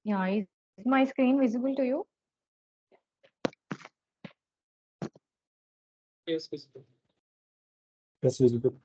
Yeah, is my screen visible to you? Yes, visible. Yes, visible.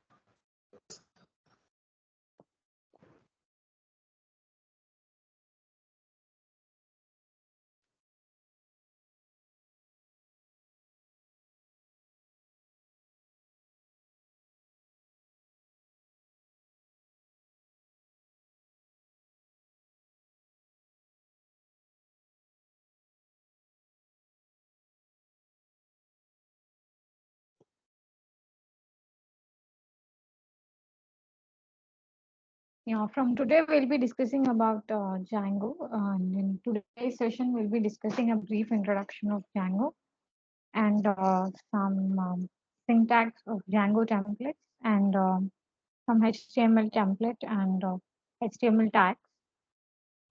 Yeah, from today we'll be discussing about Django, and in today's session we'll be discussing a brief introduction of Django and some syntax of Django templates and some HTML template and HTML tags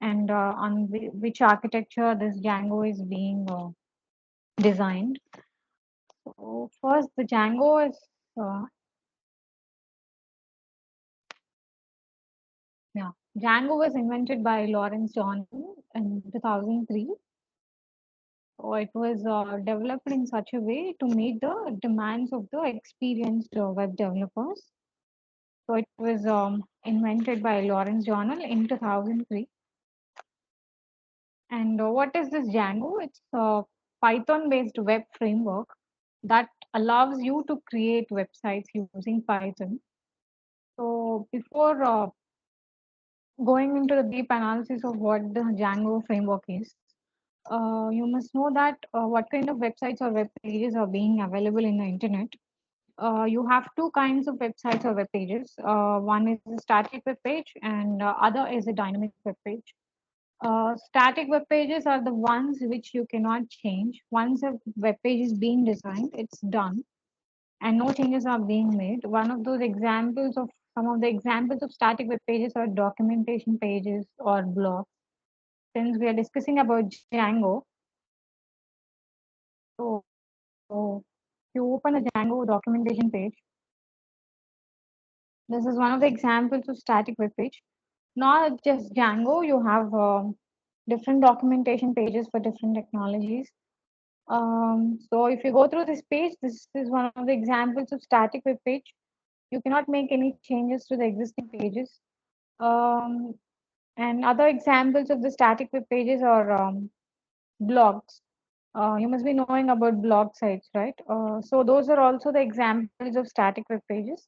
and on which architecture this Django is being designed. So first, the Django is uh, yeah, Django was invented by Lawrence John in 2003. So it was developed in such a way to meet the demands of the experienced web developers. So it was invented by Lawrence Journal in 2003. And what is this Django? It's a Python-based web framework that allows you to create websites using Python. So before going into the deep analysis of what the Django framework is, you must know that what kind of websites or web pages are being available in the internet. You have two kinds of websites or web pages. One is a static web page, and other is a dynamic web page. Static web pages are the ones which you cannot change. Once a web page is being designed, it's done, and no changes are being made. One of those examples of some of the examples of static web pages are documentation pages or blogs. Since we are discussing about Django, so you open a Django documentation page. This is one of the examples of static web page. Not just Django, you have different documentation pages for different technologies. So if you go through this page, this is one of the examples of static web page. You cannot make any changes to the existing pages. Um, and other examples of the static web pages are blogs. You must be knowing about blog sites, right? So those are also the examples of static web pages.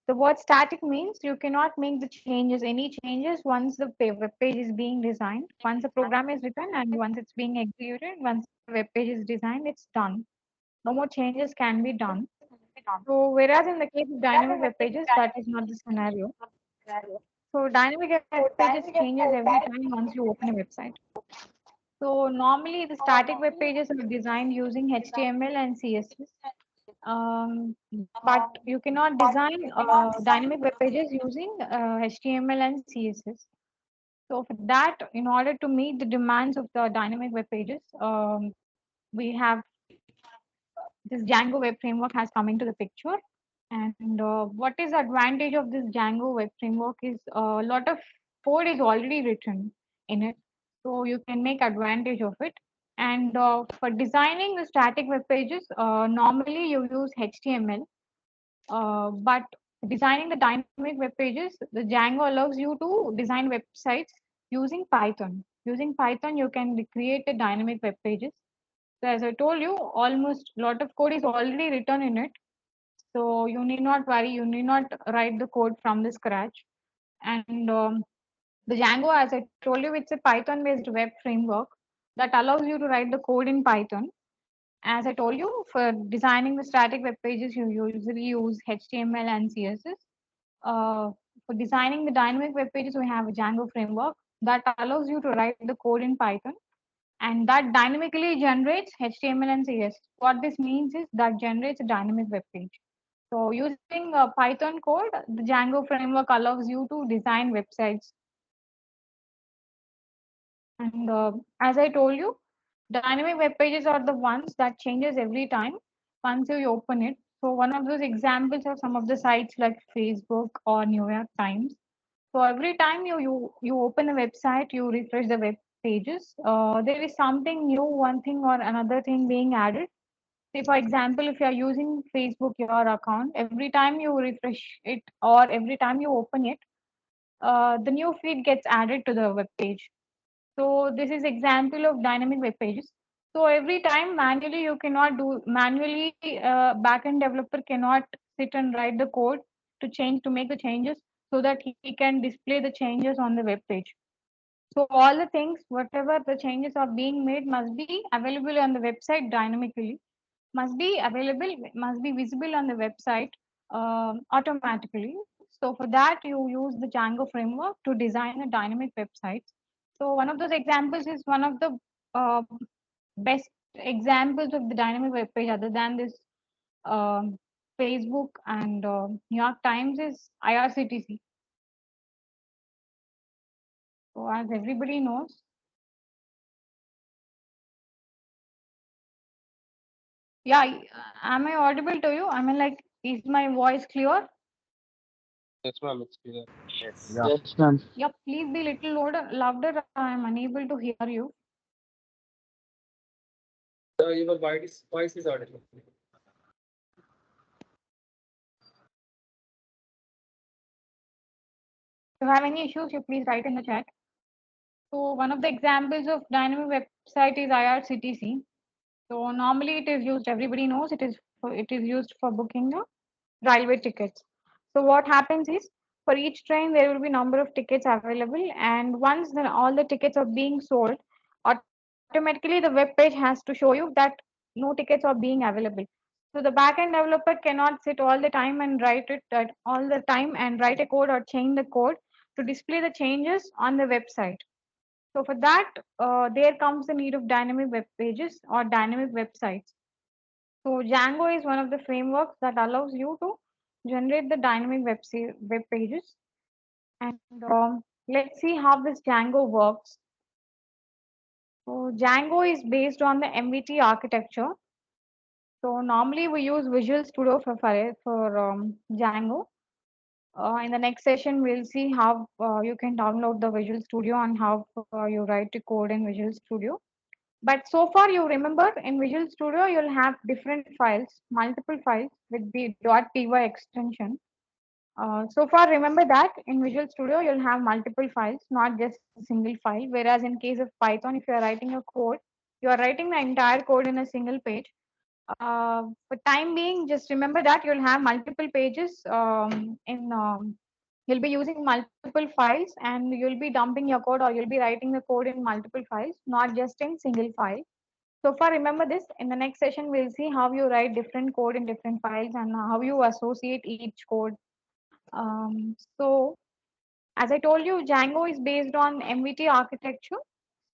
The word static means you cannot make the changes, any changes once the web page is being designed. Once the program is written and once it's being executed, once the web page is designed, it's done. No more changes can be done. So whereas in the case of dynamic web pages, that is not the scenario. So dynamic web pages changes every time once you open a website. So normally the static web pages are designed using HTML and CSS. But you cannot design dynamic web pages using HTML and CSS. So for that, in order to meet the demands of the dynamic web pages, we have this Django web framework has come into the picture. And what is the advantage of this Django web framework is a lot of code is already written in it, so you can make advantage of it. And for designing the static web pages, normally you use HTML, but designing the dynamic web pages, the Django allows you to design websites using Python. Using Python, you can create a dynamic web pages. So as I told you, almost a lot of code is already written in it. So you need not worry, you need not write the code from the scratch. And the Django, as I told you, it's a Python-based web framework that allows you to write the code in Python. As I told you, for designing the static web pages, you usually use HTML and CSS. For designing the dynamic web pages, we have a Django framework that allows you to write the code in Python, and that dynamically generates HTML and CSS. What this means is that generates a dynamic web page. So using Python code, the Django framework allows you to design websites. And as I told you, dynamic web pages are the ones that changes every time once you open it. So one of those examples are some of the sites like Facebook or New York Times. So every time you open a website, you refresh the web pages, there is something new, one thing or another thing being added. Say, for example, if you are using Facebook, your account, every time you refresh it or every time you open it, the new feed gets added to the web page. So this is example of dynamic web pages. So every time manually you cannot do manually, backend developer cannot sit and write the code to make the changes so that he can display the changes on the web page. So all the things, whatever the changes are being made, must be available on the website dynamically, must be available, must be visible on the website automatically. So for that, you use the Django framework to design a dynamic website. So one of those examples is one of the uh, best examples of the dynamic web page other than this um, Facebook and New York Times is IRCTC. So as everybody knows, yeah, am I audible to you? I mean, like, is my voice clear? Yes, ma'am, it's clear. Yeah. Yes, ma'am. Yep, please be little louder. I am unable to hear you. Your voice is audible. If you have any issues, you please write in the chat. So one of the examples of dynamic website is IRCTC. So normally it is used. Everybody knows it is used for booking the railway tickets. So what happens is for each train there will be number of tickets available, and once all the tickets are being sold, automatically the web page has to show you that no tickets are being available. So the backend developer cannot sit all the time and write it at all the time and write a code or change the code to display the changes on the website. So for that, there comes the need of dynamic web pages or dynamic websites. So Django is one of the frameworks that allows you to generate the dynamic web pages. And let's see how this Django works. So Django is based on the MVT architecture. So normally we use Visual Studio for Django. In the next session, we'll see how you can download the Visual Studio and how you write the code in Visual Studio. But so far, you remember in Visual Studio, you'll have different files, multiple files with the .py extension. So far, remember that in Visual Studio, you'll have multiple files, not just a single file. Whereas in case of Python, if you're writing a code, you are writing the entire code in a single page. For time being, just remember that you'll have multiple pages you'll be using multiple files and you'll be dumping your code or you'll be writing the code in multiple files, not just in single file. So far, remember this. In the next session, we'll see how you write different code in different files and how you associate each code. So, as I told you, Django is based on MVT architecture.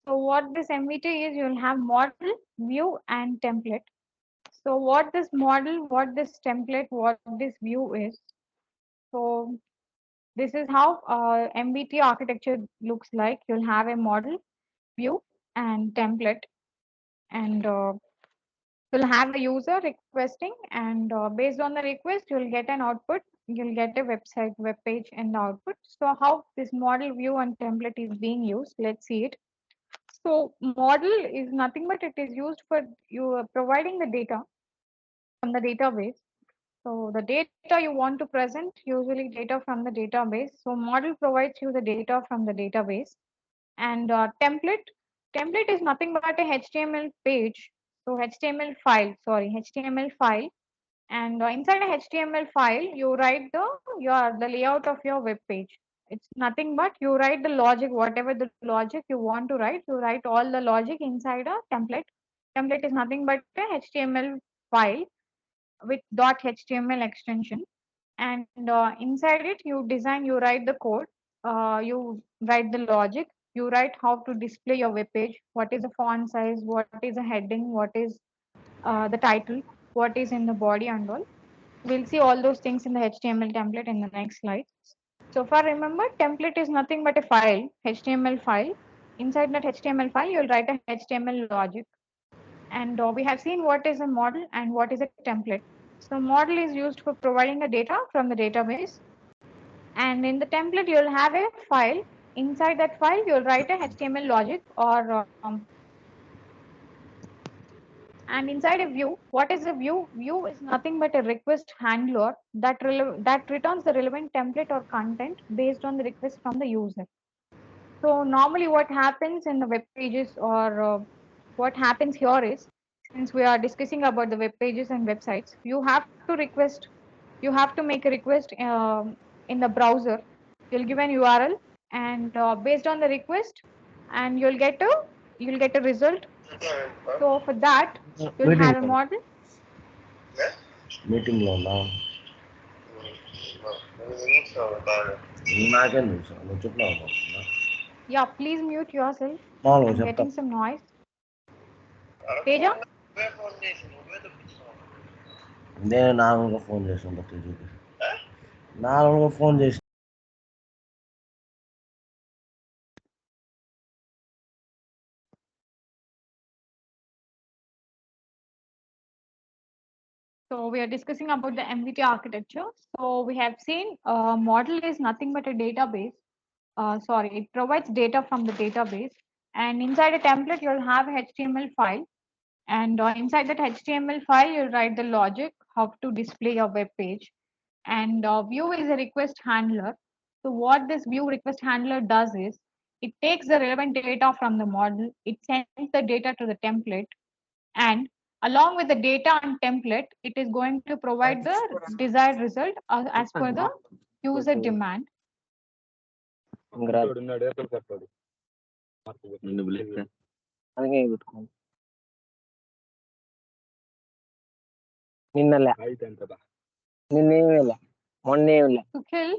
So, what this MVT is, you'll have model, view, and template. So, what this model, what this template, what this view is. So, this is how MVT architecture looks like. You'll have a model, view, and template, and you'll have the user requesting, and based on the request you'll get an output, you'll get a web page and the output. So how this model, view, and template is being used, let's see it. So model is nothing but it is used for you providing the data from the database. So the data you want to present, usually data from the database. So model provides you the data from the database. And template is nothing but a HTML page. So HTML file, sorry, HTML file. And inside a HTML file, you write the layout of your web page. It's nothing but you write the logic, whatever the logic you want to write. You write all the logic inside a template. Template is nothing but a HTML file with .html extension, and inside it you design, you write the code, you write the logic, you write how to display your web page, what is the font size, what is the heading, what is the title, what is in the body and all. We'll see all those things in the HTML template in the next slide. So far, remember, template is nothing but a file, HTML file. Inside that HTML file, you'll write a HTML logic. And we have seen what is a model and what is a template. So model is used for providing the data from the database. And in the template, you'll have a file. inside that file, you'll write a HTML logic or and inside a view, what is a view? View is nothing but a request handler that returns the relevant template or content based on the request from the user. So normally what happens in the web pages or what happens here is, since we are discussing about the web pages and websites, you have to make a request in the browser. You'll give an URL and based on the request and you'll get a result. So for that, you'll meeting have a model. మీటింగ్లో ఉన్నా నాకేం తెలుసు నువ్వు చెప్పినావు Yeah, please mute yourself. మామూలుగా I'm చెప్తా getting some noise. Teja? నేను నార్మల్గా ఫోన్ చేసిన తేజుకి నార్మల్గా ఫోన్ చేసి So we are discussing about the MVT architecture. So we have seen model is nothing but a database. Sorry, it provides data from the database. And inside a template, you'll have a HTML file. And inside that HTML file, you'll write the logic, how to display your web page. And view is a request handler. So what this view request handler does is, it takes the relevant data from the model, it sends the data to the template, and along with the data and template, it is going to provide the desired result as per the user demand. నిన్ను పిలిస్తే అందుకే పెట్టుకోండి నిన్నలే నిన్నేమిలే మొన్నేమిలే Sukhil,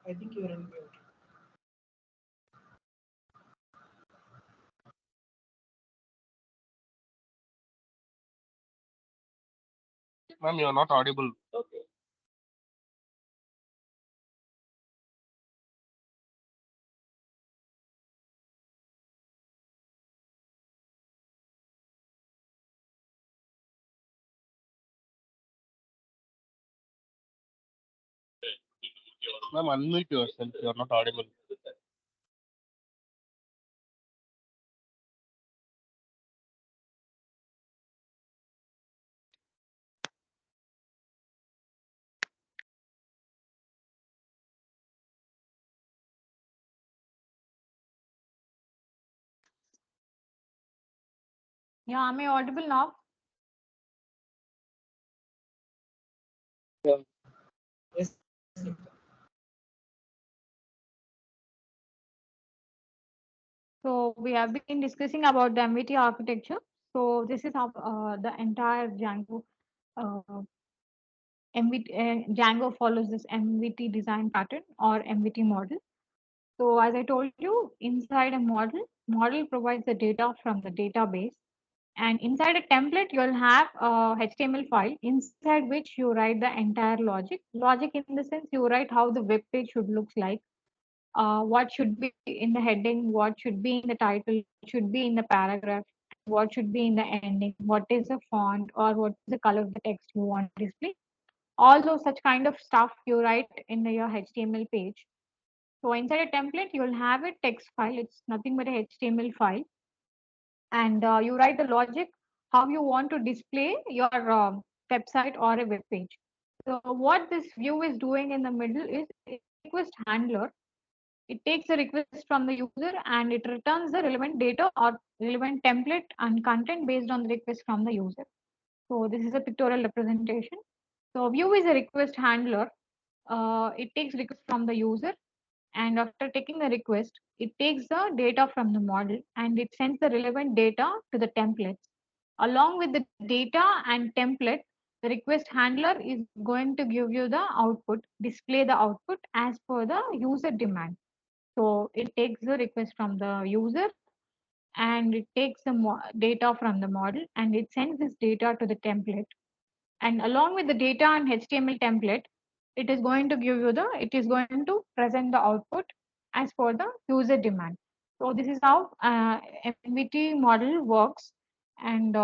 I think you're on mute. Ma'am, you are not audible. Okay. Ma'am, unmute yourself. You are not audible. Yeah, am I audible now? Yes, Nikita. So we have been discussing about the MVT architecture. So this is how the entire Django MVT, Django follows this MVT design pattern or MVT model. So as I told you, inside a model provides the data from the database, and inside a template you'll have a HTML file inside which you write the entire logic. Logic in the sense you write how the web page should look like, what should be in the heading, what should be in the title, what should be in the paragraph, what should be in the ending, what is the font or what is the color of the text you want to display. All those such kind of stuff you write in your HTML page. So inside a template, you'll have a text file. It's nothing but a HTML file, and you write the logic how you want to display your website or a web page. So what this view is doing in the middle is it's a request handler. It takes a request from the user and it returns the relevant data or relevant template and content based on the request from the user. So this is a pictorial representation. So view is a request handler. It takes request from the user, and after taking the request, it takes the data from the model and it sends the relevant data to the templates. Along with the data and template, the request handler is going to give you the output, display the output as per the user demand. So it takes the request from the user and it takes the data from the model and it sends this data to the template. And along with the data and HTML template, it is going to present the output as per the user demand. So this is how MVT model works. And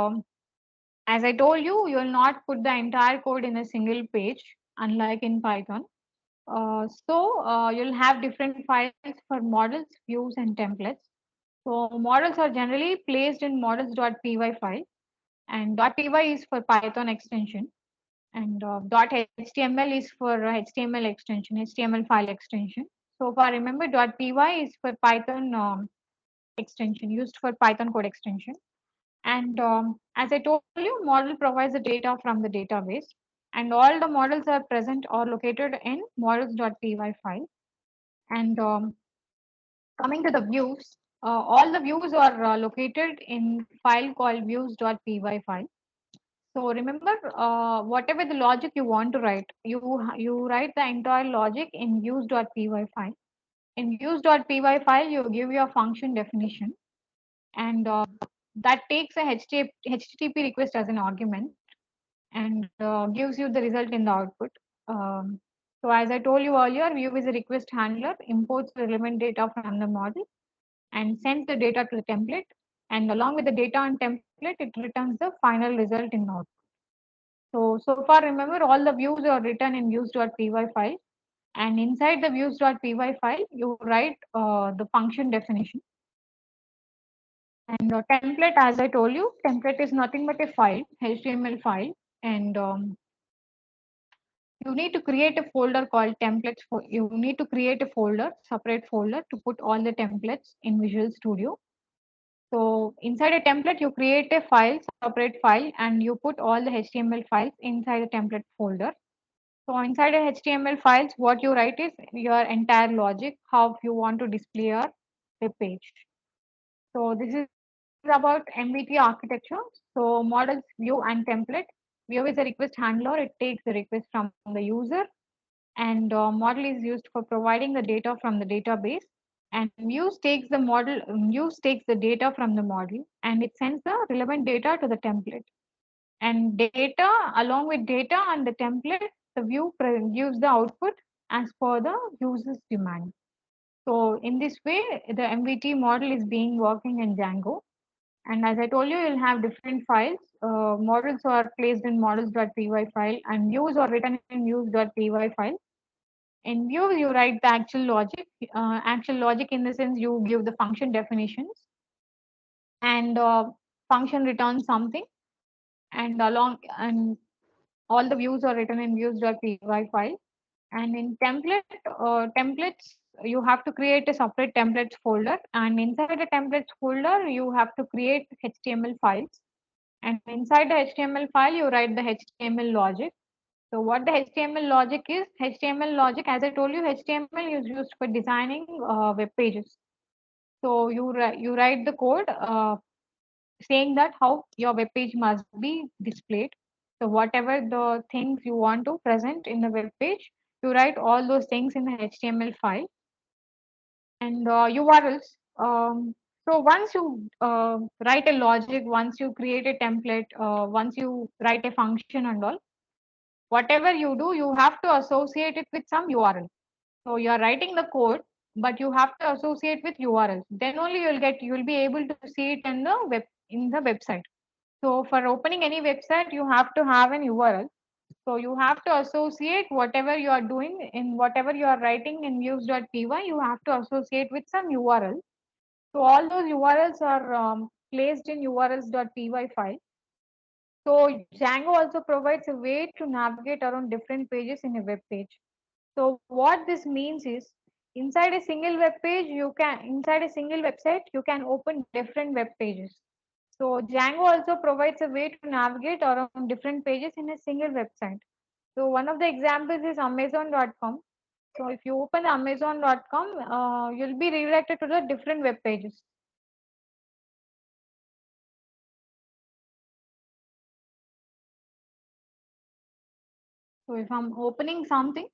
as I told you, you will not put the entire code in a single page, unlike in Python. You'll have different files for models, views, and templates. So models are generally placed in models.py file, and .py is for Python extension, and .html is for HTML extension, HTML file extension. So far, remember .py is for Python extension, used for Python code extension. And as I told you, model provides the data from the database, and all the models are present or located in models.py file. And coming to the views, all the views are located in file called views.py file. So remember, whatever the logic you want to write, you write the entire logic in views.py file. In views.py file, you give your function definition, and that takes a HTTP request as an argument and gives you the result in the output. Um, so as I told you earlier, view is a request handler, imports the relevant data from the model and sends the data to the template. And along with the data and template, it returns the final result in the output. So far, remember all the views are written in views.py file, and inside the views.py file, you write the function definition. And template, as I told you, template is nothing but a file, HTML file, and you need to create a folder called templates. You need to create a folder, separate folder to put all the templates in Visual Studio. So inside a template, you create a file, separate file, and you put all the HTML files inside the template folder. So inside a HTML files, what you write is your entire logic, how you want to display your web page. So this is about MVT architecture. So models, view, and template. View is a request handler. It takes the request from the user, and model is used for providing the data from the database. And views takes the data from the model, and it sends the relevant data to the template. And data, along with data and the template, the gives the output as per the user's demand. So in this way, the MVT model is being working in Django. And as I told you, you'll have different files. Models are placed in models.py file, and views are written in views.py file. In views, you write the actual logic in the sense you give the function definitions, and function returns something, and all the views are written in views.py file. And in templates, you have to create a separate templates folder, and inside the templates folder, you have to create HTML files. And inside the HTML file, you write the HTML logic. So what the HTML logic is? HTML logic, as I told you, HTML is used for designing web pages. So you write the code saying that how your web page must be displayed. So whatever the things you want to present in the web page, you write all those things in the HTML file. And URLs. So once you write a logic, once you create a template, once you write a function and all, whatever you do, you have to associate it with some URL. So you are writing the code, but you have to associate with URLs. Then only you'll be able to see it in the website. So for opening any website, you have to have an URL. So you have to associate whatever you are doing in whatever you are writing in views.py, you have to associate with some URL. So all those URLs are placed in urls.py file. So Django also provides a way to navigate around different pages in a web page. So what this means is inside a single web page, inside a single website, you can open different web pages. So Django also provides a way to navigate around different pages in a single website. So one of the examples is Amazon.com. So if you open Amazon.com, you'll be redirected to the different web pages. So if I'm opening something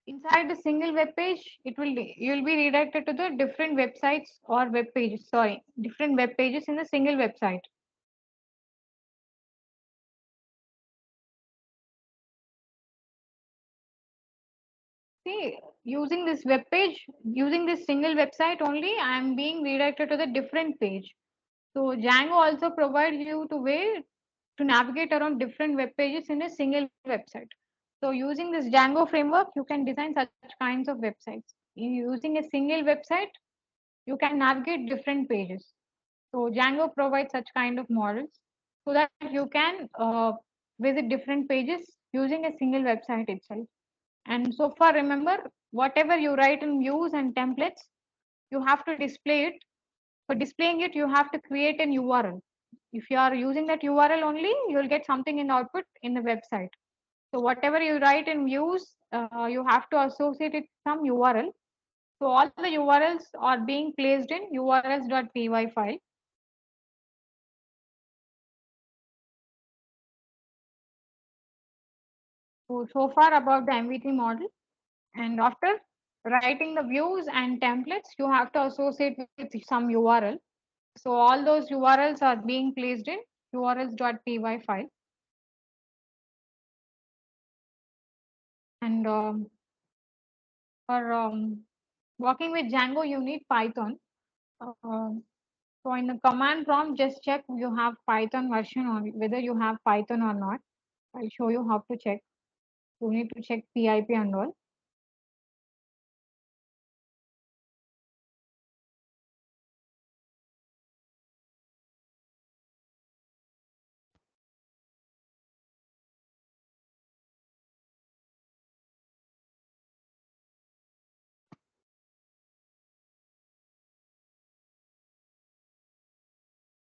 inside a single web page, you'll be redirected to the different websites or web pages. Sorry, different web pages in a single website. See, using this single website only, I am being redirected to the different page. So Django also provides you the way to navigate around different web pages in a single website. So using this Django framework, you can design such kinds of websites. Using a single website, you can navigate different pages. So Django provides such kind of models so that you can visit different pages using a single website itself. And so far, remember, whatever you write in views and templates, you have to display it. For displaying it, you have to create an URL. If you are using that URL only, you'll get something in the output in the website. So whatever you write in views, you have to associate it with some URL. So all the URLs are being placed in urls.py file. So far about the MVT model. And after writing the views and templates, you have to associate with some URL. So all those URLs are being placed in urls.py file. And for working with Django, you need Python. So in the command prompt, just check you have Python version or whether you have Python or not. I'll show you how to check. You need to check PIP and all.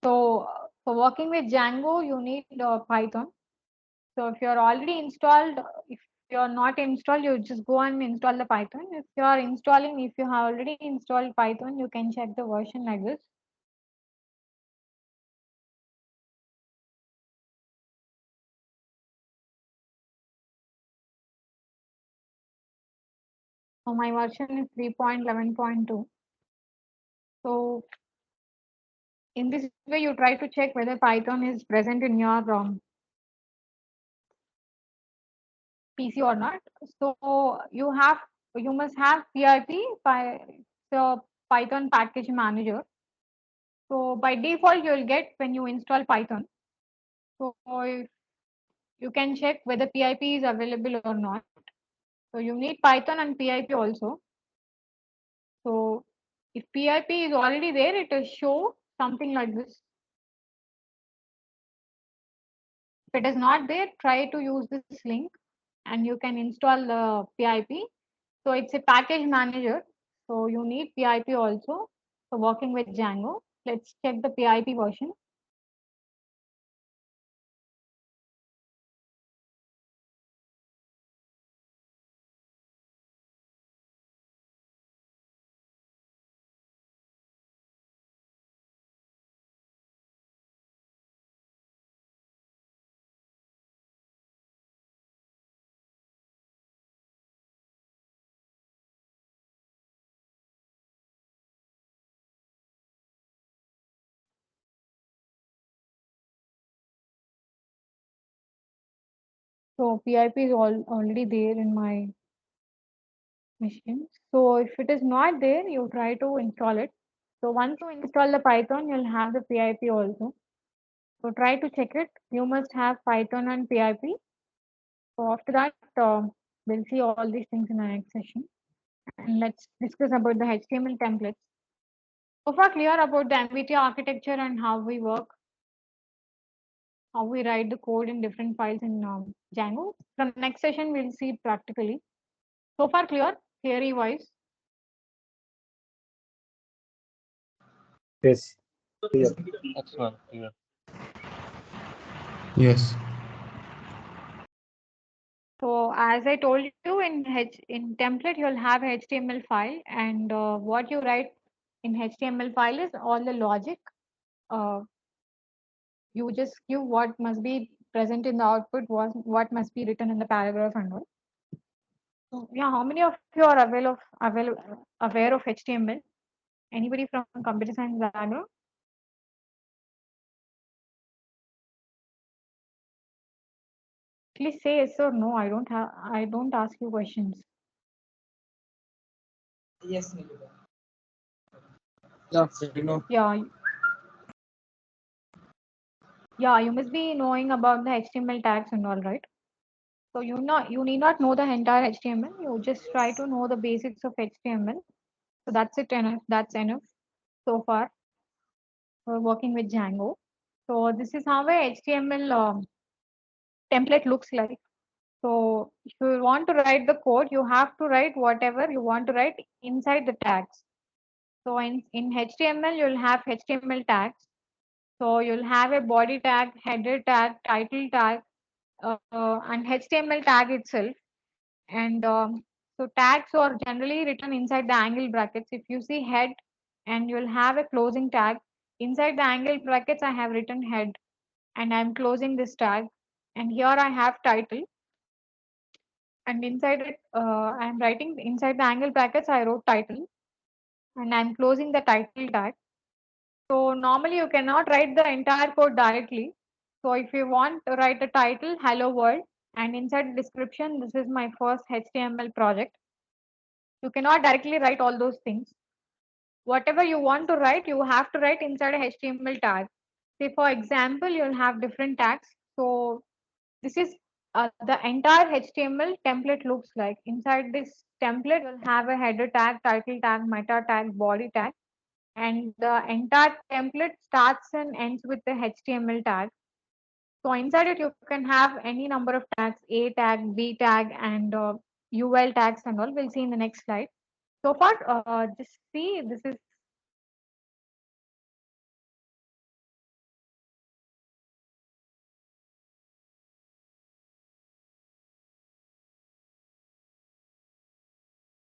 So for working with Django, you need Python. So if you're already installed, if you're not installed, you just go and install the Python. If you are installing, if you have already installed Python, you can check the version like this. So my version is 3.11.2. So in this way, you try to check whether Python is present in your PC or not. So you must have PIP by the Python package manager. So by default, you will get when you install Python. So if you can check whether PIP is available or not. So you need Python and PIP also. So if PIP is already there, it will show something like this. If it is not there, try to use this link and you can install the PIP. So it's a package manager. So you need PIP also for working with Django. Let's check the PIP version. So PIP is already there in my machine. So if it is not there, you try to install it. So once you install the Python, you'll have the PIP also. So try to check it. You must have Python and PIP. So after that, we'll see all these things in the next session. And let's discuss about the HTML templates. So far clear about the MVT architecture and how we work, how we write the code in different files in Django. From next session, we'll see it practically. So far clear, theory wise. Yes. Clear. Excellent. Yeah. Yes. So as I told you in template, you'll have HTML file, and what you write in HTML file is all the logic. Uh, you just give what must be present in the output, what must be written in the paragraph and all. So yeah, how many of you are aware of HTML? Anybody from computer science background? Please say yes or no. I don't ask you questions. Yes, Nikita. Yeah, you know. Yeah, yeah, you must be knowing about the HTML tags and all, right? So you need not know the entire HTML. You just try to know the basics of HTML. So that's it enough. That's enough so far for working with Django. So this is how a HTML template looks like. So if you want to write the code, you have to write whatever you want to write inside the tags. So in HTML, you'll have HTML tags. So you'll have a body tag, header tag, title tag, and HTML tag itself. And so tags are generally written inside the angle brackets. If you see head and you'll have a closing tag, inside the angle brackets, I have written head and I'm closing this tag. And here I have title. And inside it, I'm writing inside the angle brackets, I wrote title and I'm closing the title tag. So normally you cannot write the entire code directly. So if you want to write a title, hello world, and inside the description, this is my first HTML project. You cannot directly write all those things. Whatever you want to write, you have to write inside a HTML tag. Say for example, you'll have different tags. So this is the entire HTML template looks like. Inside this template, you'll have a header tag, title tag, meta tag, body tag, and the entire template starts and ends with the HTML tag. So inside it, you can have any number of tags, A tag, B tag, and UL tags and all. We'll see in the next slide. So far, just see this is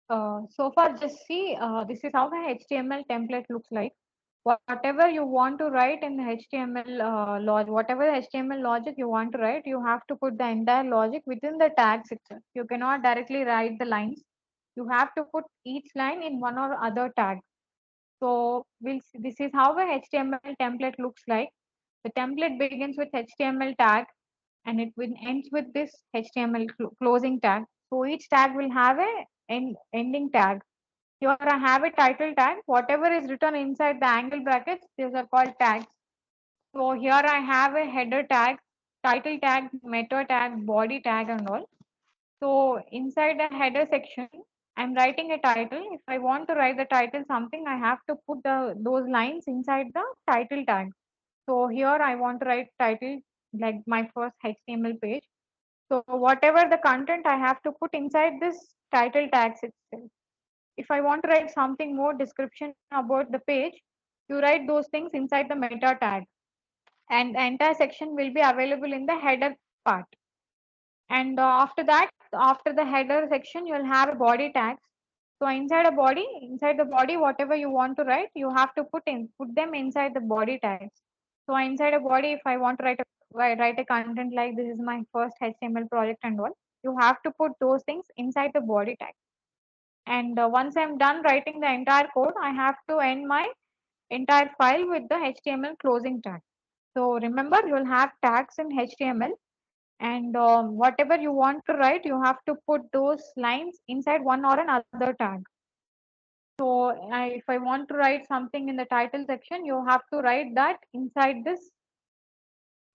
so far just see this is how the HTML template looks like. Whatever you want to write in the HTML logic, whatever the HTML logic you want to write, you have to put the entire logic within the tags itself. You cannot directly write the lines. You have to put each line in one or other tag. So this is how the HTML template looks like. The template begins with HTML tag and it will ends with this HTML closing tag. So each tag will have a ending tag. Here I have a title tag. Whatever is written inside the angle brackets, these are called tags. So here I have a header tag, title tag, meta tag, body tag and all. So inside the header section, I'm writing a title. If I want to write the title something, I have to put those lines inside the title tag. So here I want to write title like my first HTML page. So whatever the content I have to put inside this title tags itself. If I want to write something more description about the page, you write those things inside the meta tag. And the entire section will be available in the header part. And after the header section, you'll have a body tags. So inside the body, whatever you want to write, you have to put them inside the body tags. So inside a body, if I want to write a content like this is my first HTML project and all, you have to put those things inside the body tag. And once I'm done writing the entire code, I have to end my entire file with the HTML closing tag. So remember, you'll have tags in HTML. And whatever you want to write, you have to put those lines inside one or another tag. So if I want to write something in the title section, you have to write that inside this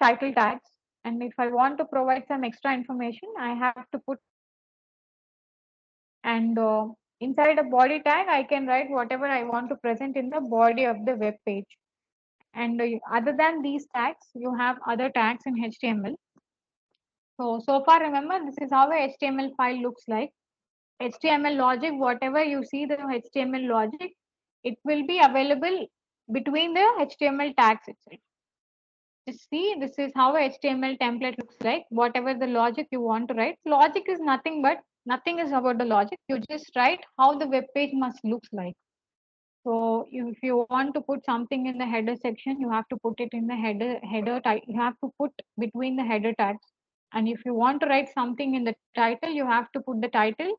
title tags. And if I want to provide some extra information, I have to put and inside a body tag, I can write whatever I want to present in the body of the web page. And other than these tags, you have other tags in HTML. So far, remember, this is how a HTML file looks like. HTML logic, whatever you see the HTML logic, it will be available between the HTML tags itself. Just see, this is how a HTML template looks like. Whatever the logic you want to write, logic is nothing but nothing is about the logic. You just write how the web page must looks like. So if you want to put something in the header section, you have to put it in the header type. You have to put between the header tags. And if you want to write something in the title, you have to put the title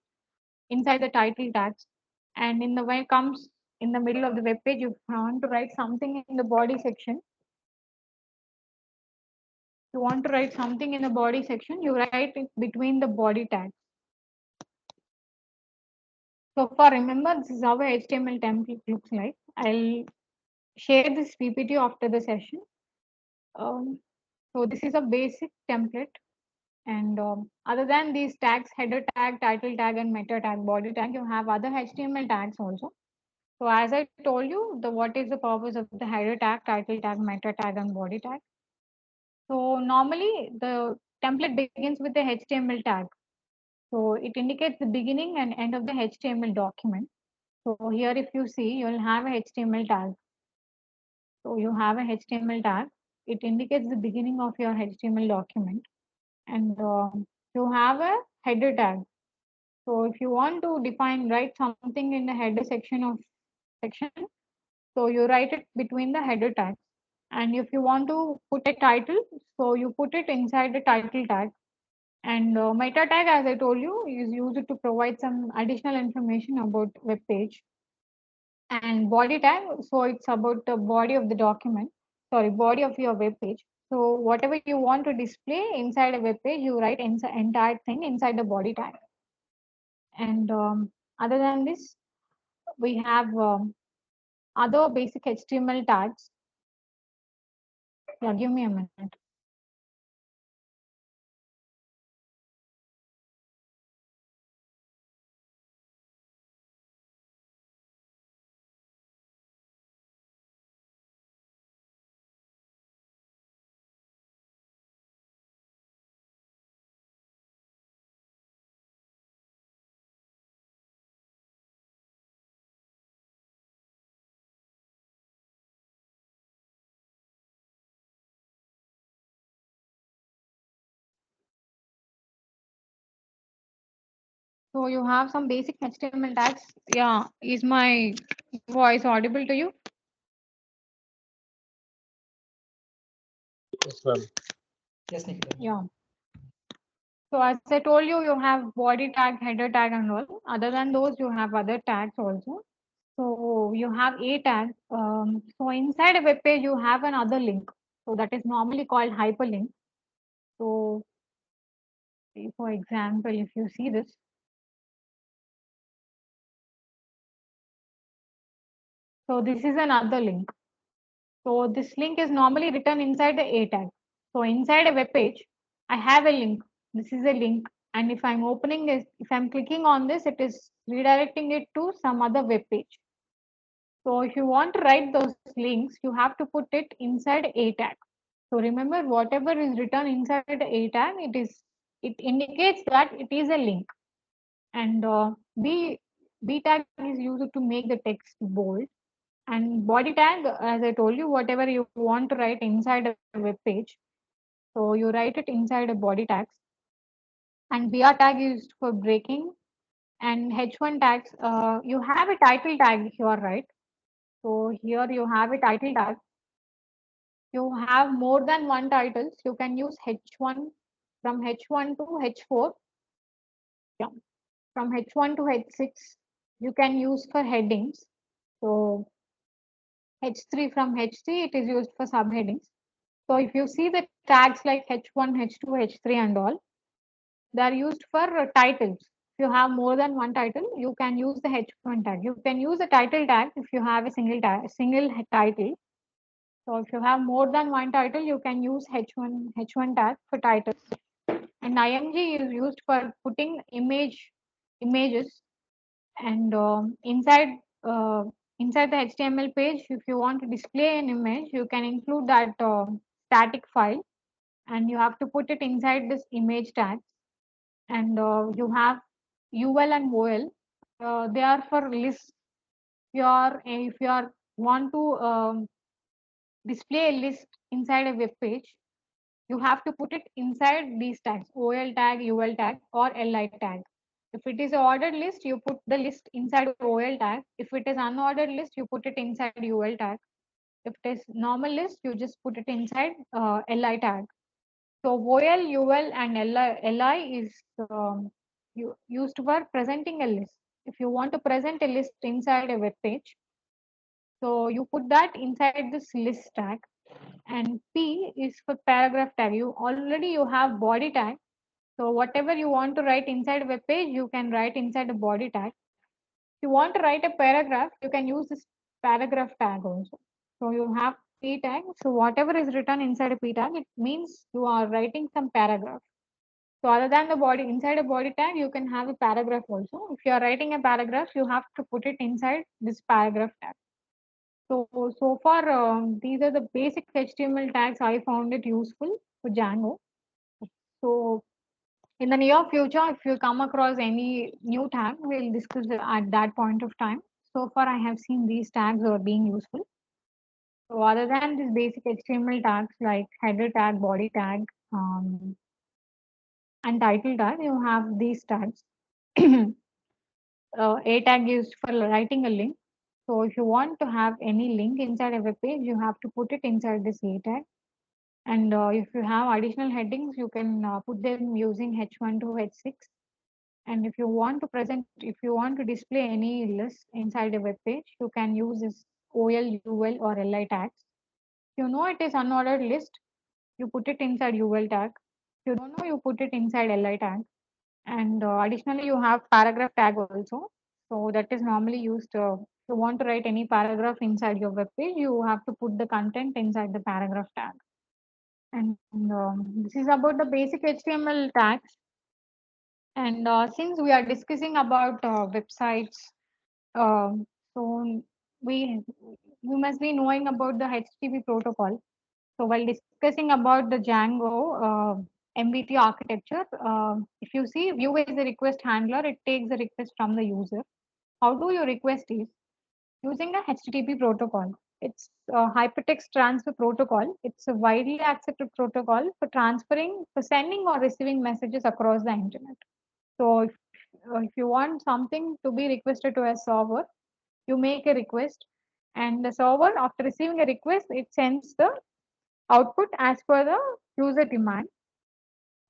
inside the title tags. And in the way it comes in the middle of the web page, you want to write something in the body section. You want to write something in the body section, you write it between the body tags. So far, remember, this is how a HTML template looks like. I'll share this PPT after the session. So this is a basic template. And other than these tags, header tag, title tag, and meta tag, body tag, you have other HTML tags also. So as I told you, what is the purpose of the header tag, title tag, meta tag, and body tag? So normally the template begins with the HTML tag. So it indicates the beginning and end of the HTML document. So here if you see, you'll have a HTML tag. So you have a HTML tag. It indicates the beginning of your HTML document. And you have a header tag. So if you want to define, write something in the header section of section, so you write it between the header tags. And if you want to put a title, so you put it inside the title tag. And meta tag, as I told you, is used to provide some additional information about web page. And body tag, so it's about the body of the document, sorry, body of your web page. So whatever you want to display inside a web page, you write entire thing inside the body tag. And other than this, we have other basic HTML tags. Yeah, give me a minute. So you have some basic HTML tags. Yeah, is my voice audible to you? Yes, ma'am. Yes, Nikhil. Yeah. So as I told you, you have body tag, header tag, and all. Other than those, you have other tags also. So you have a tag. So inside a web page, you have another link. So that is normally called hyperlink. So for example, if you see this, so this is another link. So this link is normally written inside the a tag. So inside a web page, I have a link. This is a link. And if I'm opening this, if I'm clicking on this, it is redirecting it to some other web page. So if you want to write those links, you have to put it inside a tag. So remember, whatever is written inside the a tag, it indicates that it is a link. And b tag is used to make the text bold. And body tag, as I told you, whatever you want to write inside a web page, so you write it inside a body tags. And BR tag is used for breaking. And H1 tags, you have a title tag here, right? So here you have a title tag. You have more than one titles. You can use H1 from H1 to H4. Yeah, from H1 to H6. You can use for headings. So H3 from H3, it is used for subheadings. So if you see the tags like H1, H2, H3 and all, they are used for titles. If you have more than one title, you can use the H1 tag. You can use a title tag if you have a title. So if you have more than one title, you can use H1 tag for titles. And IMG is used for putting images, and uh, inside the HTML page, if you want to display an image, you can include that static file, and you have to put it inside this image tag. And you have UL and OL. They are for lists. If you are want to display a list inside a web page, you have to put it inside these tags: OL tag, UL tag, or LI tag. If it is an ordered list, you put the list inside OL tag. If it is unordered list, you put it inside UL tag. If it is normal list, you just put it inside LI tag. So OL, UL, and LI is used for presenting a list. If you want to present a list inside a web page, so you put that inside this list tag. And P is for paragraph tag. You have body tag. So whatever you want to write inside a web page, you can write inside a body tag. If you want to write a paragraph, you can use this paragraph tag also. So you have P tag. So whatever is written inside a P tag, it means you are writing some paragraph. So other than the body, inside a body tag, you can have a paragraph also. If you are writing a paragraph, you have to put it inside this paragraph tag. So far, these are the basic HTML tags I found it useful for Django. So in the near future, if you come across any new tag, we'll discuss it at that point of time. So far, I have seen these tags are being useful. So other than these basic HTML tags like header tag, body tag, and title tag, you have these tags. A tag is for writing a link. So if you want to have any link inside a web page, you have to put it inside this A tag. And if you have additional headings, you can put them using H1 to H6. And if you want to display any list inside a web page, you can use this OL, UL, or LI tags. If you know it is unordered list, you put it inside UL tag. If you don't know, you put it inside LI tag. And additionally, you have paragraph tag also. So that is normally used. If you want to write any paragraph inside your web page, you have to put the content inside the paragraph tag. And this is about the basic HTML tags. And since we are discussing about websites, so we must be knowing about the HTTP protocol. So while discussing about the Django MVT architecture, if you see view as a request handler, it takes a request from the user. How do you request is using a HTTP protocol. It's a hypertext transfer protocol. It's a widely accepted protocol for sending or receiving messages across the internet. So if you want something to be requested to a server, you make a request, and the server, after receiving a request, it sends the output as per the user demand.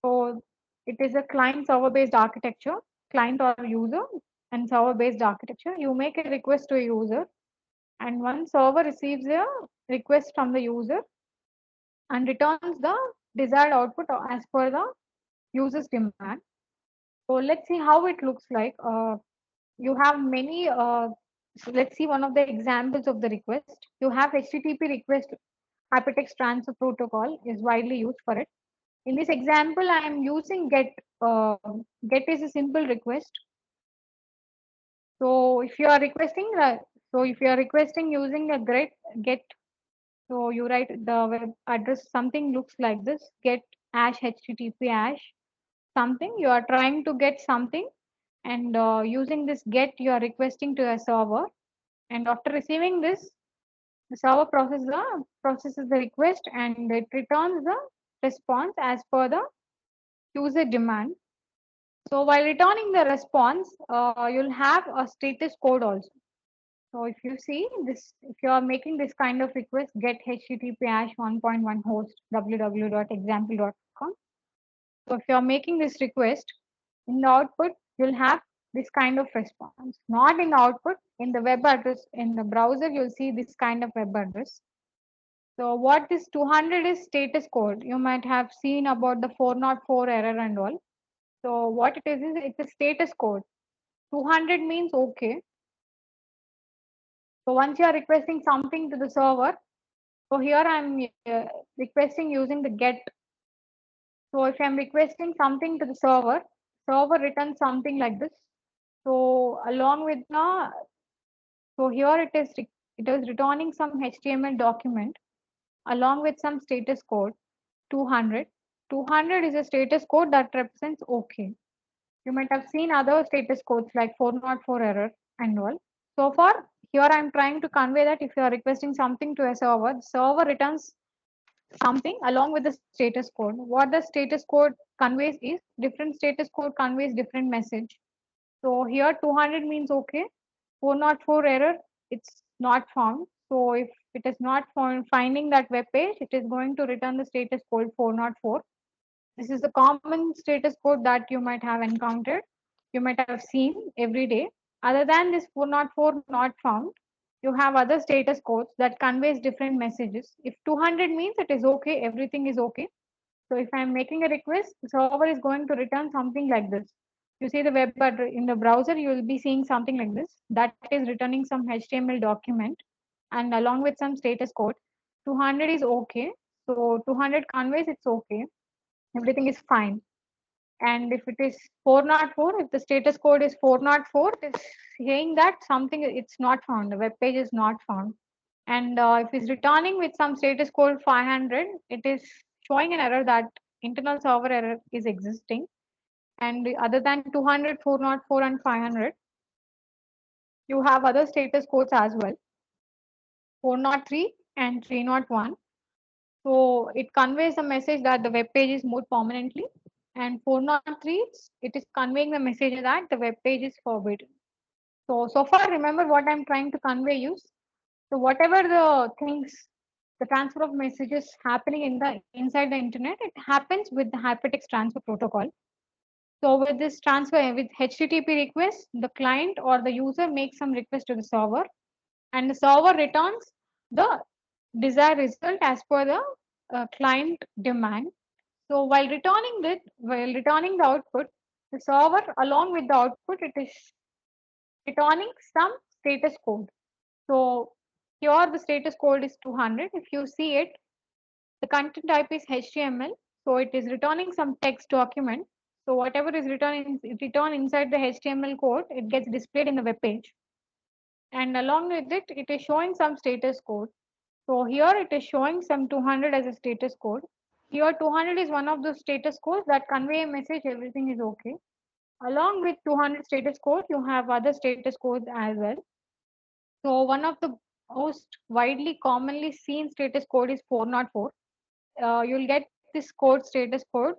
So it is a client server based architecture, client or user and server based architecture. You make a request to a user, and one server receives a request from the user and returns the desired output as per the user's demand. So let's see how it looks like. You have many. So let's see one of the examples of the request. You have HTTP request hypertext transfer protocol is widely used for it. In this example, I am using get. Get is a simple request. So if you are requesting, if you are requesting using a get, so you write the web address. Something looks like this: get hash HTTP hash something. You are trying to get something, and using this get, you are requesting to a server. And after receiving this, the server processes the request, and it returns the response as per the user demand. So while returning the response, you'll have a status code also. So if you see this, if you are making this kind of request, get HTTP hash 1.1 host www.example.com. So if you are making this request, in the output, you'll have this kind of response. Not in the output, in the web address, in the browser, you'll see this kind of web address. So what this 200 is status code. You might have seen about the 404 error and all. So what it is it's a status code. 200 means okay. So once you are requesting something to the server, so here I'm requesting using the get. So if I'm requesting something to the server returns something like this. So along with the, so here it is returning some HTML document along with some status code 200. 200 is a status code that represents OK. You might have seen other status codes like 404 error and all. So far, here I am trying to convey that if you are requesting something to a server, the server returns something along with the status code. What the status code conveys is different status code conveys different message. So here 200 means okay. 404 error, it's not found. So if it is not found, finding that web page, it is going to return the status code 404. This is the common status code that you might have encountered. You might have seen every day. Other than this 404 not found, you have other status codes that conveys different messages. If 200 means it is okay, everything is okay. So if I'm making a request, the server is going to return something like this. You see the web address in the browser, you will be seeing something like this. That is returning some HTML document and along with some status code. 200 is okay. So 200 conveys it's okay. Everything is fine. And if it is 404, if the status code is 404, it is saying that something it's not found. The web page is not found. And if it's returning with some status code 500, it is showing an error that internal server error is existing. And other than 200, 404, and 500, you have other status codes as well, 403 and 301. So it conveys the message that the web page is moved permanently. And 403, it is conveying the message that the web page is forbidden. So far, remember what I'm trying to convey you. So whatever the things, the transfer of messages happening in the inside the internet, it happens with the hypertext transfer protocol. So with this transfer, with HTTP request, the client or the user makes some request to the server, and the server returns the desired result as per the client demand. So while returning the output, the server along with the output, it is returning some status code. So here the status code is 200. If you see it, the content type is HTML. So it is returning some text document. So whatever is returned inside the HTML code, it gets displayed in the web page. And along with it, it is showing some status code. So here it is showing some 200 as a status code. Here 200 is one of the status codes that convey a message everything is okay. Along with 200 status code, you have other status codes as well. So one of the most widely commonly seen status code is 404. You'll get this code status code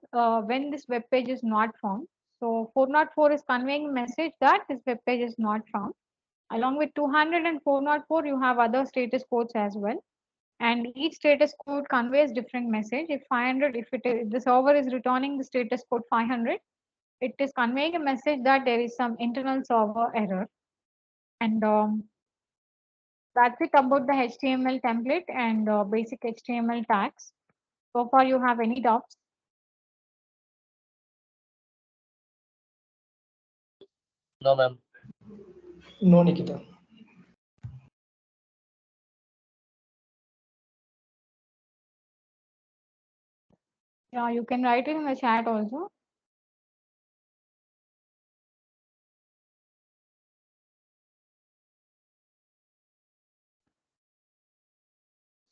when this web page is not found. So 404 is conveying a message that this web page is not found. Along with 200 and 404, you have other status codes as well. And each status code conveys different message. If 500, if the server is returning the status code 500, it is conveying a message that there is some internal server error. And that's it about the HTML template and basic HTML tags. So far, you have any doubts? No, ma'am. No, Nikita. Yeah, you can write it in the chat also.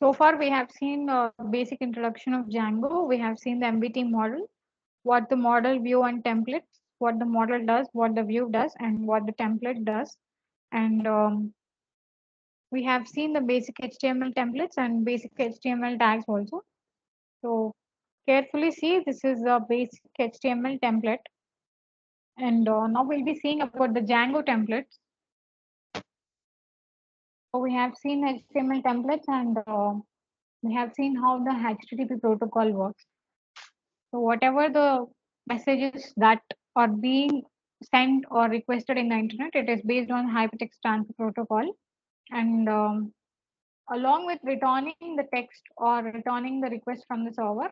So far, we have seen basic introduction of Django. We have seen the MBT model, what the model, view, and templates, what the model does, what the view does, and what the template does. And we have seen the basic HTML templates and basic HTML tags also. So carefully see, this is the basic HTML template. And now we'll be seeing about the Django templates. So we have seen HTML templates and we have seen how the HTTP protocol works. So whatever the messages that are being sent or requested in the internet, it is based on hypertext transfer protocol. And Along with returning the text or returning the request from the server,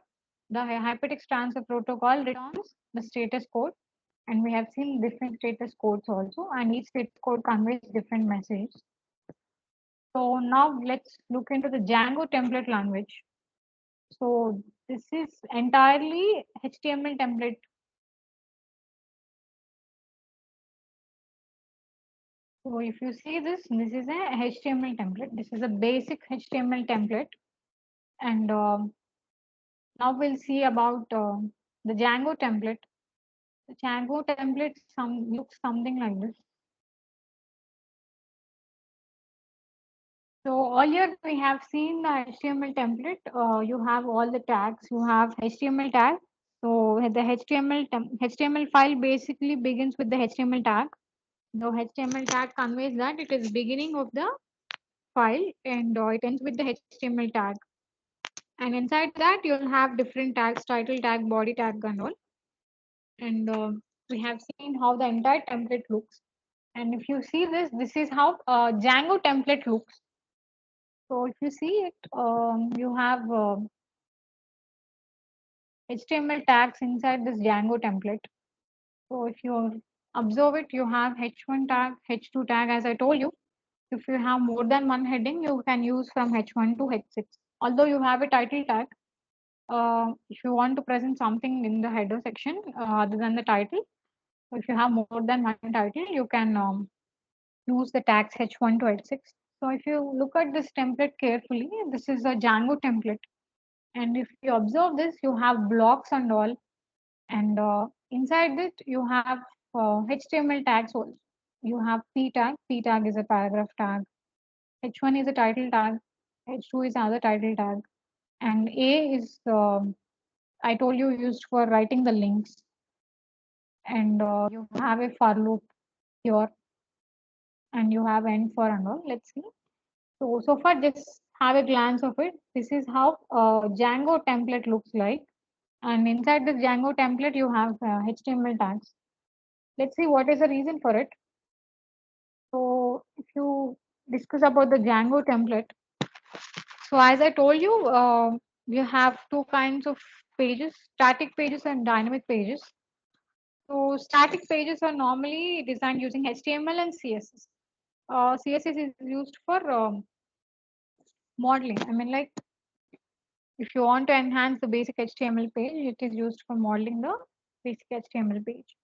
the hypertext transfer protocol returns the status code. And we have seen different status codes also, and each status code conveys different message. So now let's look into the Django template language. So this is entirely HTML template. So if you see this, this is a HTML template. This is a basic HTML template. And now we'll see about the Django template. The Django template looks something like this. So earlier we have seen the HTML template. You have all the tags. You have HTML tag. So the HTML file basically begins with the HTML tag. The HTML tag conveys that it is beginning of the file, and it ends with the HTML tag. And inside that you'll have different tags: title tag, body tag, and all. And we have seen how the entire template looks. And if you see this, this is how Django template looks. So if you see it, you have HTML tags inside this Django template. So if you observe it, you have H1 tag, H2 tag. As I told you, if you have more than one heading, you can use from H1 to H6. Although you have a title tag, if you want to present something in the header section other than the title, if you have more than one title, you can use the tags H1 to H6. So if you look at this template carefully, this is a Django template. And if you observe this, you have blocks and all. And inside it, you have HTML tags also. You have P tag. P tag is a paragraph tag. H1 is a title tag. H2 is another title tag. And A is, I told you, used for writing the links. And you have a for loop here. And you have end for and all. Let's see. So far, just have a glance of it. This is how Django template looks like. And inside this Django template, you have HTML tags. Let's see what is the reason for it. So if you discuss about the Django template, so as I told you, we have two kinds of pages: static pages and dynamic pages. So static pages are normally designed using HTML and CSS. CSS is used for modeling. I mean, like, if you want to enhance the basic HTML page, it is used for modeling the basic HTML page.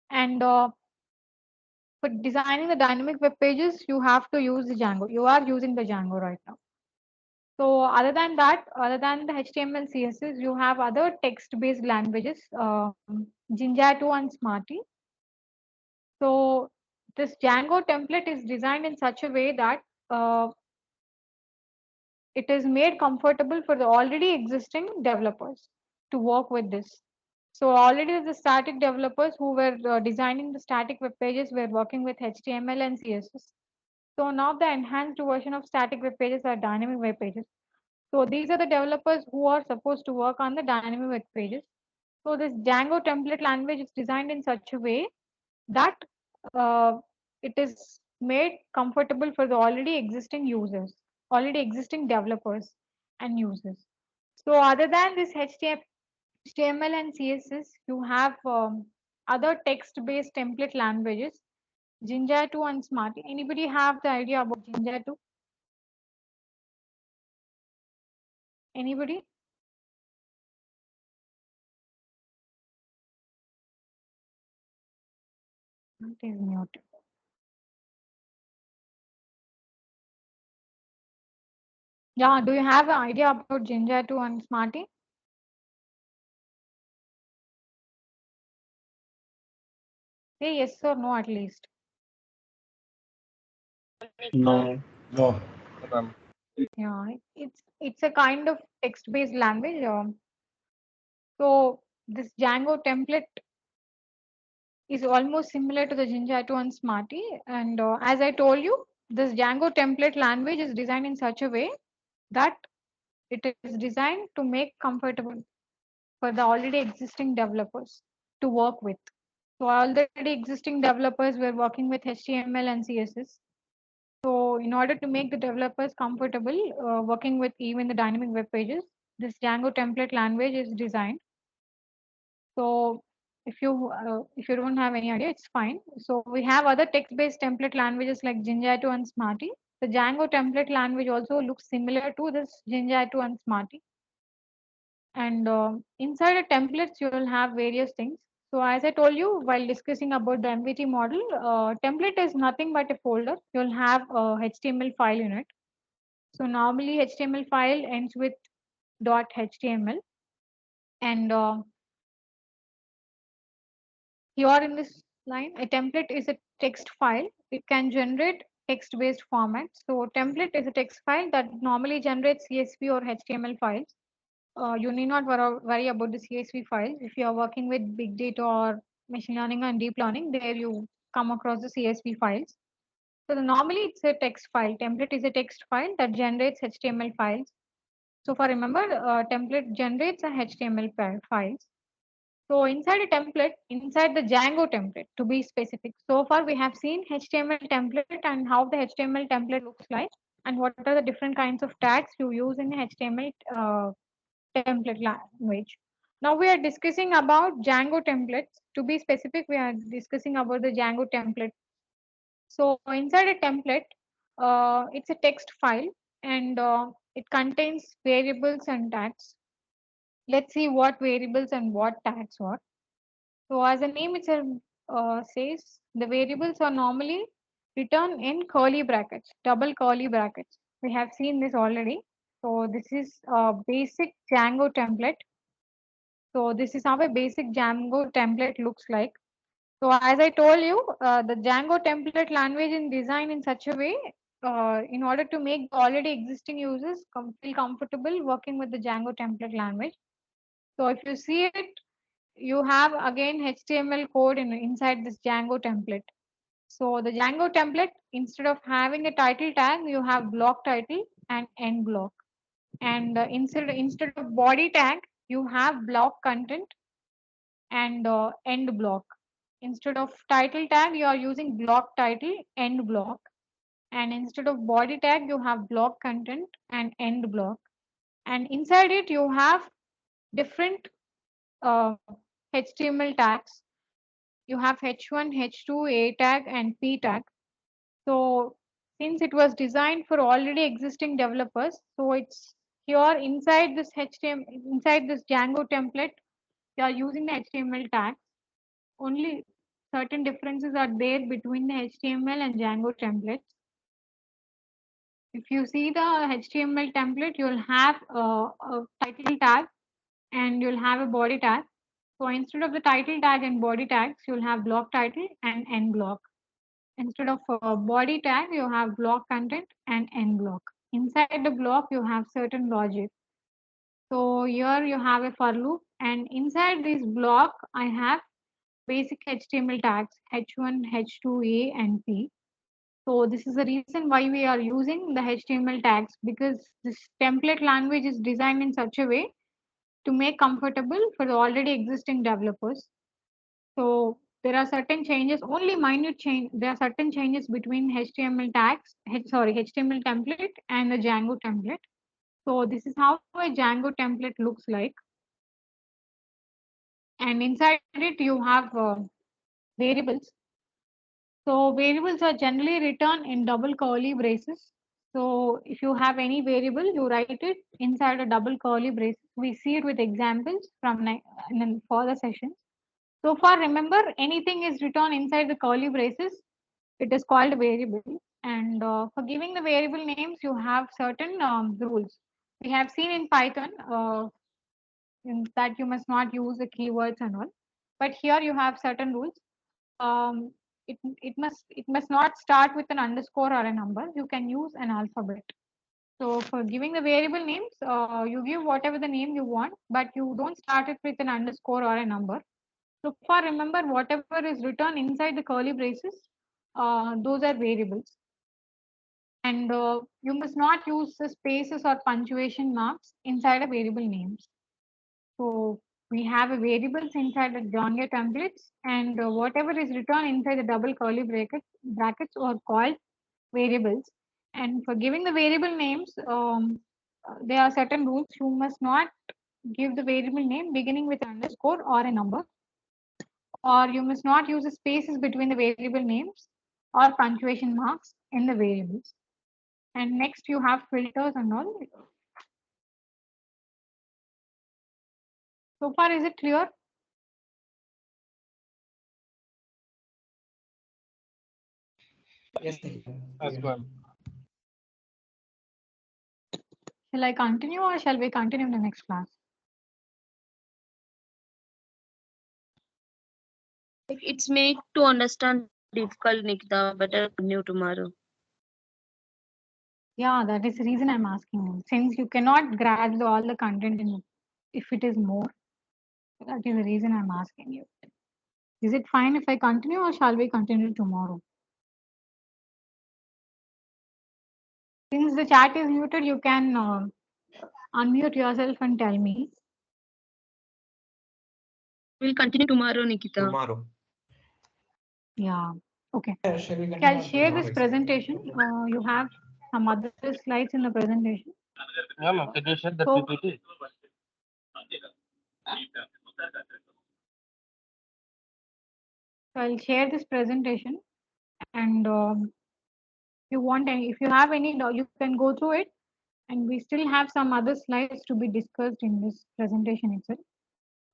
And for designing the dynamic web pages, you have to use the Django. You are using the Django right now. So other than that, other than the HTML, CSS, you have other text-based languages, Jinja2 and Smarty. So this Django template is designed in such a way that it is made comfortable for the already existing developers to work with this. So already the static developers who were designing the static web pages were working with HTML and CSS. So now the enhanced version of static web pages are dynamic web pages. So these are the developers who are supposed to work on the dynamic web pages. So this Django template language is designed in such a way that uh, it is made comfortable for the already existing users, already existing developers and users. So other than this HTML and CSS, you have other text-based template languages, Jinja2 and Smarty. Anybody have the idea about Jinja2? Anybody? It is muted. Yeah, do you have an idea about Jinja2 and Smarty? Say yes or no at least. No. No. Um, Yeah, it's a kind of text-based language. So this Django template is almost similar to the Jinja2 and Smarty. And as I told you, this Django template language is designed in such a way that it is designed to make comfortable for the already existing developers to work with. So already existing developers were working with HTML and CSS. So in order to make the developers comfortable working with even the dynamic web pages, this Django template language is designed. So if you don't have any idea, it's fine. So we have other text-based template languages like Django and Smarty. The Django template language also looks similar to this Django and Smarty. And inside the templates, you will have various things. So as I told you while discussing about the MVT model, template is nothing but a folder. You'll have a HTML file in it. So normally HTML file ends with .html, and here in this line, a template is a text file. It can generate text-based format. So template is a text file that normally generates CSV or HTML files. You need not worry about the CSV files. If you are working with big data or machine learning and deep learning, there you come across the CSV files. So normally it's a text file. Template is a text file that generates HTML files. So for remember, template generates a HTML files. So inside a template, inside the Django template, to be specific. So far we have seen HTML template and how the HTML template looks like, and what are the different kinds of tags you use in HTML template language. Now we are discussing about Django templates. To be specific, we are discussing about the Django template. So inside a template, it's a text file, and it contains variables and tags. Let's see what variables and what tags are. So as the name itself says, the variables are normally written in curly brackets, double curly brackets. We have seen this already. So this is a basic Django template. So this is how a basic Django template looks like. So as I told you, the Django template language is designed in such a way in order to make the already existing users feel comfortable working with the Django template language. So if you see it, you have again HTML code inside this Django template. So the Django template, instead of having a title tag, you have block title and end block. And instead of body tag, you have block content and end block. Instead of title tag, you are using block title, end block. And instead of body tag, you have block content and end block. And inside it, you have different uh, HTML tags. You have H1, H2, A tag, and P tag. So since it was designed for already existing developers, so it's here inside this HTML, inside this Django template, you are using the HTML tags. Only certain differences are there between the HTML and Django templates. If you see the HTML template, you'll have a title tag and you'll have a body tag. So instead of the title tag and body tags, you'll have block title and end block. Instead of body tag, you have block content and end block. Inside the block, you have certain logic. So here you have a for loop, and inside this block, I have basic HTML tags H1, H2, A, and P. So this is the reason why we are using the HTML tags, because this template language is designed in such a way to make comfortable for the already existing developers. So there are certain changes, only minute change. There are certain changes between HTML tags, HTML template and the Django template. So this is how a Django template looks like. And inside it, you have variables. So variables are generally written in double curly braces. So if you have any variable, you write it inside a double curly braces. We see it with examples from in further sessions. So far, remember, anything is written inside the curly braces, it is called variable. And for giving the variable names, you have certain rules. We have seen in Python that you must not use the keywords and all. But here you have certain rules. Um, it must not start with an underscore or a number. You can use an alphabet. So for giving the variable names, you give whatever the name you want, but you don't start it with an underscore or a number. So far, remember whatever is written inside the curly braces, those are variables. And you must not use the spaces or punctuation marks inside a variable names. So we have a variables inside the Django templates, and whatever is written inside the double curly brackets are called variables. And for giving the variable names, there are certain rules. You must not give the variable name beginning with underscore or a number, or you must not use the spaces between the variable names or punctuation marks in the variables. And next you have filters and all. So far, is it clear? Yes, Nikita. As well. Shall I continue or shall we continue in the next class? It's make to understand difficult, Nikita. Better continue tomorrow. Yeah, that is the reason I'm asking you. Since you cannot grasp all the content in if it is more, that is the reason I'm asking you. Is it fine if I continue or shall we continue tomorrow? Since the chat is muted, you can unmute yourself and tell me. We'll continue tomorrow, Nikita. Tomorrow. Yeah, okay. Shall we Okay, continue I'll on share tomorrow this itself? presentation. You have some other slides in the presentation. Yeah, ma'am. Can you share the So- PPT? So I'll share this presentation, and if you have any, you can go through it. And we still have some other slides to be discussed in this presentation itself.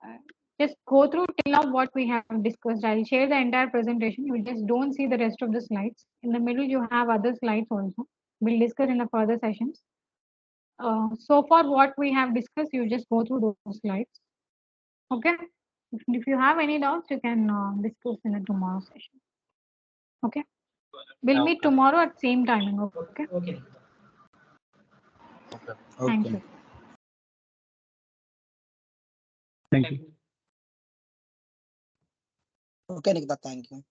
Uh, just go through till now what we have discussed. I'll share the entire presentation. You just don't see the rest of the slides. In the middle, you have other slides also. We'll discuss in the further sessions. So far, what we have discussed, you just go through those slides. Okay. If you have any doubts, you can discuss in the tomorrow session. Okay. We'll meet tomorrow at same timing. Okay. Okay, Nikita. Okay. Thank Okay. you. Thank you. Okay, Nikita. Thank you.